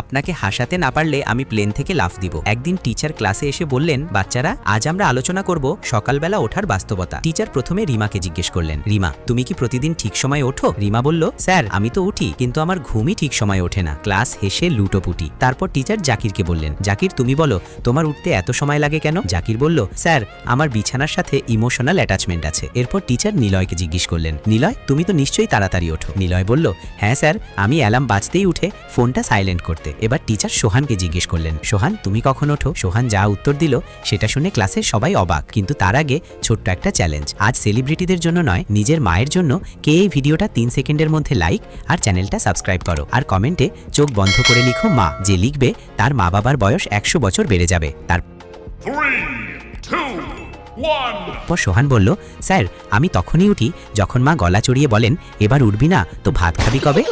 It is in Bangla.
আপনাকে হাসাতে না পারলে আমি প্লেন থেকে লাফ দিব। একদিন টিচার ক্লাসে এসে বললেন, বাচ্চারা আজ আমরা আলোচনা করব সকালবেলা ওঠার বাস্তবতা। টিচার প্রথমে রিমাকে জিজ্ঞেস করলেন, রিমা তুমি কি প্রতিদিন ঠিক সময়ে ওঠো? রিমা বলল, স্যার আমি তো উঠি, কিন্তু আমার ঘুমই ঠিক সময়ে ওঠে না। ক্লাস হেসে লুটোপুটি। তারপর টিচার জাকিরকে বললেন, জাকির তুমি বলো তোমার উঠতে এত সময় লাগে কেন? জাকির বলল, স্যার আমার বিছানার সাথে ইমোশনাল অ্যাটাচমেন্ট আছে। এরপর টিচার নিলয়কে জিজ্ঞেস করলেন, নিলয় তুমি তো নিশ্চয়ই তাড়াতাড়ি ওঠো। নিলয় বলল, হ্যাঁ স্যার, আমি অ্যালার্ম বাজতেই উঠে ফোনটা সাইলেন্ট করতে। এবার টিচার সোহানকে জিজ্ঞেস করলেন, সোহান তুমি কখন ওঠো? সোহান যা উত্তর দিল সেটা শুনে ক্লাসের সবাই অবাক। কিন্তু তার আগে ছোট্ট একটা চ্যালেঞ্জ। আজ সেলিব্রিটিদের জন্য নয়, নিজের মায়ের জন্য কে এই ভিডিওটা 3 সেকেন্ডের মধ্যে লাইক আর চ্যানেলটা সাবস্ক্রাইব করো। আর কমেন্টে চোখ বন্ধ করে লিখো মা। যে লিখবে তার মা বাবার বয়স 100 বছর বেড়ে যাবে। তারপর সোহান বলল, স্যার আমি তখনই উঠি যখন মা গলা চড়িয়ে বলেন, এবার উঠবি না তো ভাত খাবি কবে?